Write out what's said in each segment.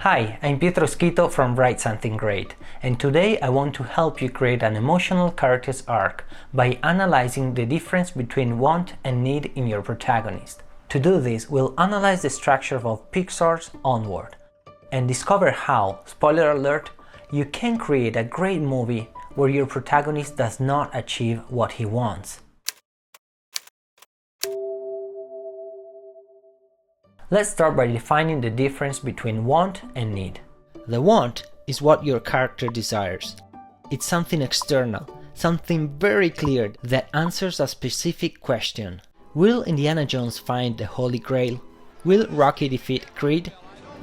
Hi, I'm Pietro Schito from Write Something Great, and today I want to help you create an emotional character's arc by analyzing the difference between want and need in your protagonist. To do this, we'll analyze the structure of Pixar's Onward and discover how, spoiler alert, you can create a great movie where your protagonist does not achieve what he wants. Let's start by defining the difference between want and need. The want is what your character desires. It's something external, something very clear that answers a specific question. Will Indiana Jones find the Holy Grail? Will Rocky defeat Creed?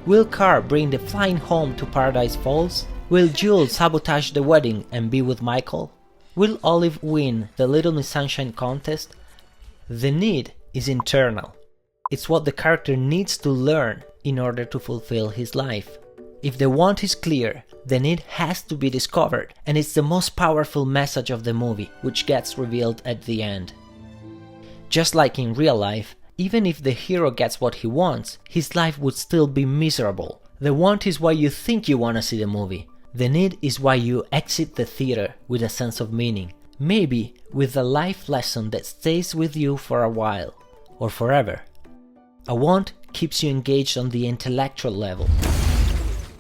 Will Carr bring the flying home to Paradise Falls? Will Jules sabotage the wedding and be with Michael? Will Olive win the Little Miss Sunshine contest? The need is internal. It's what the character needs to learn in order to fulfill his life. If the want is clear, the need has to be discovered, and it's the most powerful message of the movie, which gets revealed at the end. Just like in real life, even if the hero gets what he wants, his life would still be miserable. The want is why you think you wanna see the movie. The need is why you exit the theater with a sense of meaning, maybe with a life lesson that stays with you for a while, or forever. A want keeps you engaged on the intellectual level.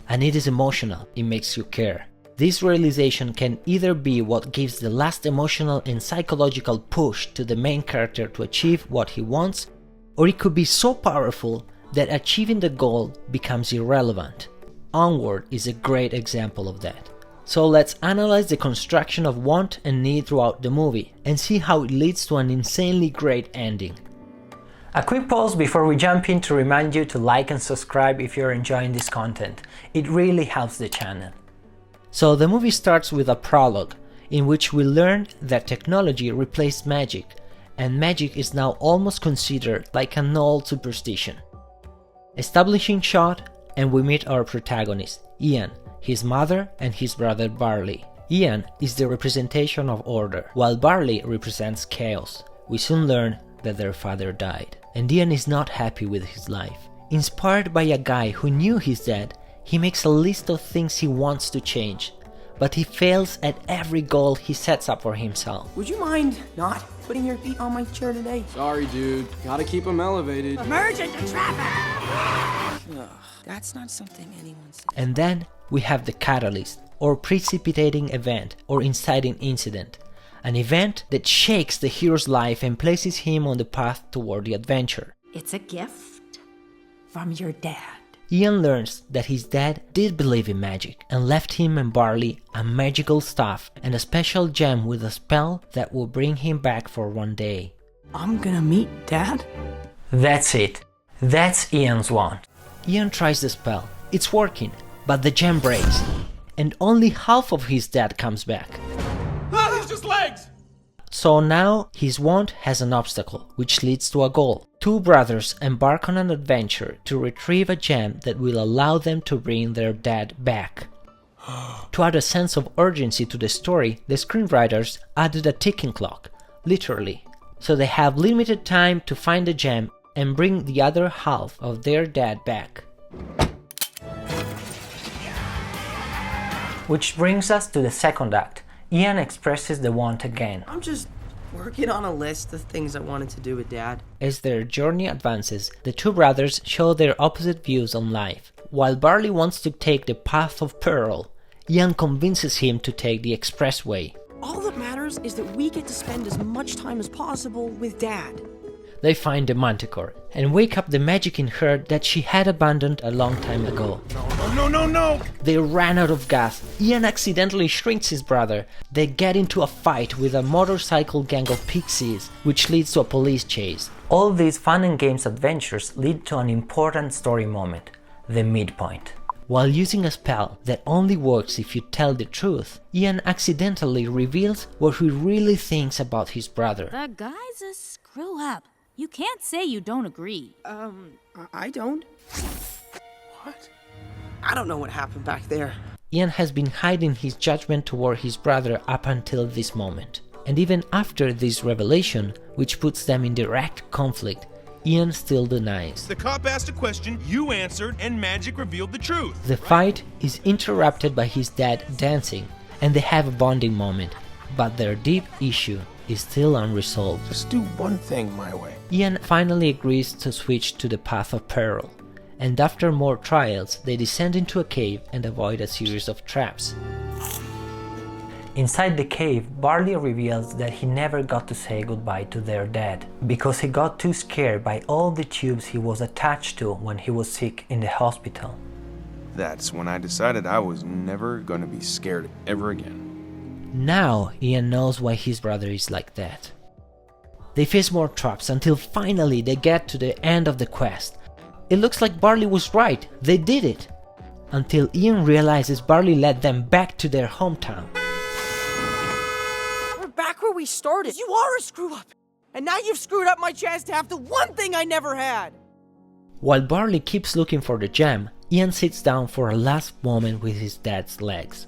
A need is emotional, it makes you care. This realization can either be what gives the last emotional and psychological push to the main character to achieve what he wants, or it could be so powerful that achieving the goal becomes irrelevant. Onward is a great example of that. So let's analyze the construction of want and need throughout the movie, and see how it leads to an insanely great ending. A quick pause before we jump in to remind you to like and subscribe if you're enjoying this content. It really helps the channel. So the movie starts with a prologue, in which we learn that technology replaced magic, and magic is now almost considered like an old superstition. Establishing shot, and we meet our protagonist, Ian, his mother and his brother Barley. Ian is the representation of order, while Barley represents chaos. We soon learn that their father died, and Ian is not happy with his life. Inspired by a guy who knew his dad, he makes a list of things he wants to change, but he fails at every goal he sets up for himself. Would you mind not putting your feet on my chair today? Sorry, dude. Gotta keep them elevated. Merge into traffic! Ugh, that's not something anyone says. And then we have the catalyst, or precipitating event, or inciting incident. An event that shakes the hero's life and places him on the path toward the adventure. It's a gift from your dad. Ian learns that his dad did believe in magic and left him and Barley a magical staff and a special gem with a spell that will bring him back for one day. I'm gonna meet Dad? That's it. That's Ian's want. Ian tries the spell. It's working, but the gem breaks, and only half of his dad comes back. Ah, it's just legs! So now his want has an obstacle, which leads to a goal. Two brothers embark on an adventure to retrieve a gem that will allow them to bring their dad back. To add a sense of urgency to the story, the screenwriters added a ticking clock, literally. So they have limited time to find the gem and bring the other half of their dad back. Which brings us to the second act. Ian expresses the want again. I'm just working on a list of things I wanted to do with Dad. As their journey advances, the two brothers show their opposite views on life. While Barley wants to take the path of peril, Ian convinces him to take the expressway. All that matters is that we get to spend as much time as possible with Dad. They find the manticore and wake up the magic in her that she had abandoned a long time ago. No! They ran out of gas. Ian accidentally shrinks his brother. They get into a fight with a motorcycle gang of pixies, which leads to a police chase. All these fun and games adventures lead to an important story moment, the midpoint. While using a spell that only works if you tell the truth, Ian accidentally reveals what he really thinks about his brother. The guy's a screw up. You can't say you don't agree. I don't. What? I don't know what happened back there. Ian has been hiding his judgment toward his brother up until this moment. And even after this revelation, which puts them in direct conflict, Ian still denies. The cop asked a question, you answered, and magic revealed the truth. The fight is interrupted by his dad dancing, and they have a bonding moment, but their deep issue is still unresolved. Just do one thing my way. Ian finally agrees to switch to the path of peril, and after more trials, they descend into a cave and avoid a series of traps. Inside the cave, Barley reveals that he never got to say goodbye to their dad, because he got too scared by all the tubes he was attached to when he was sick in the hospital. That's when I decided I was never gonna be scared ever again. Now Ian knows why his brother is like that. They face more traps until finally they get to the end of the quest. It looks like Barley was right, they did it! Until Ian realizes Barley led them back to their hometown. Back where we started. You are a screw-up. And now you've screwed up my chance to have the one thing I never had. While Barley keeps looking for the gem, Ian sits down for a last moment with his dad's legs.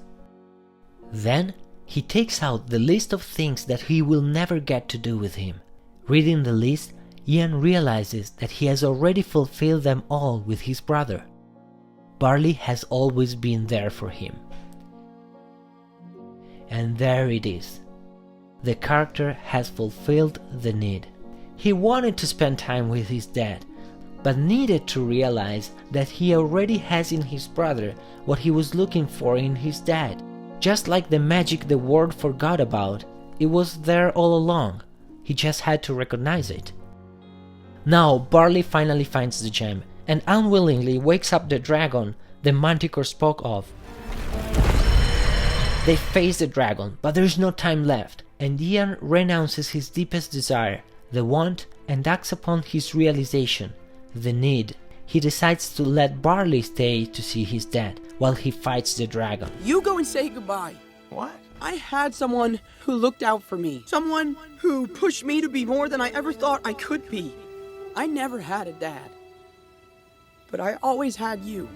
Then, he takes out the list of things that he will never get to do with him. Reading the list, Ian realizes that he has already fulfilled them all with his brother. Barley has always been there for him. And there it is. The character has fulfilled the need. He wanted to spend time with his dad, but needed to realize that he already has in his brother what he was looking for in his dad. Just like the magic the world forgot about, it was there all along. He just had to recognize it. Now Barley finally finds the gem and unwillingly wakes up the dragon the Manticore spoke of. They face the dragon, but there is no time left, and Ian renounces his deepest desire, the want, and acts upon his realization, the need. He decides to let Barley stay to see his dad, while he fights the dragon. You go and say goodbye. What? I had someone who looked out for me. Someone who pushed me to be more than I ever thought I could be. I never had a dad. But I always had you.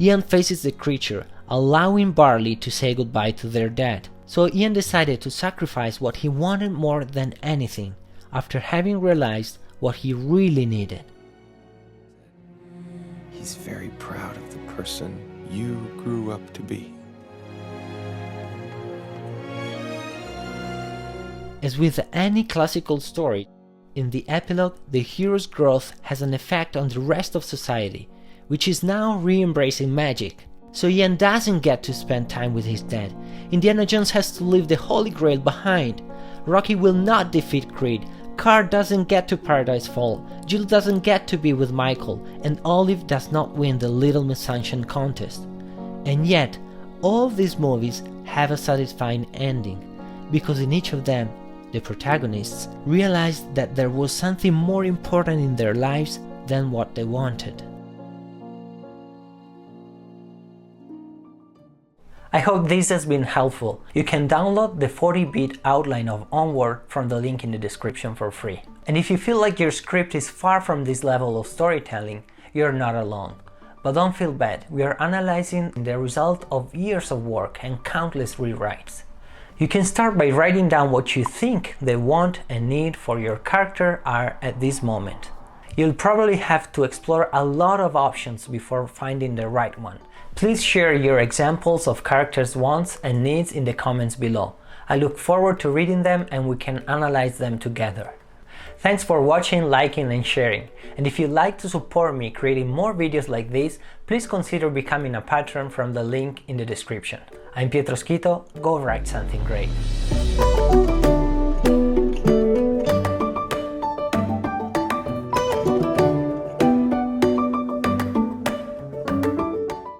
Ian faces the creature, allowing Barley to say goodbye to their dad. So Ian decided to sacrifice what he wanted more than anything, after having realized what he really needed. He's very proud of the person you grew up to be. As with any classical story, in the epilogue, the hero's growth has an effect on the rest of society, which is now re-embracing magic. So Ian doesn't get to spend time with his dad. Indiana Jones has to leave the Holy Grail behind. Rocky will not defeat Creed. Carl doesn't get to Paradise Fall. Jill doesn't get to be with Michael. And Olive does not win the Little Miss Sunshine contest. And yet, all these movies have a satisfying ending, because in each of them, the protagonists realized that there was something more important in their lives than what they wanted. I hope this has been helpful. You can download the 40-bit outline of Onward from the link in the description for free. And if you feel like your script is far from this level of storytelling, you're not alone. But don't feel bad, we are analyzing the result of years of work and countless rewrites. You can start by writing down what you think the want and need for your character are at this moment. You'll probably have to explore a lot of options before finding the right one. Please share your examples of characters' wants and needs in the comments below. I look forward to reading them and we can analyze them together. Thanks for watching, liking and sharing. And if you'd like to support me creating more videos like this, please consider becoming a patron from the link in the description. I'm Pietro Schito, go write something great.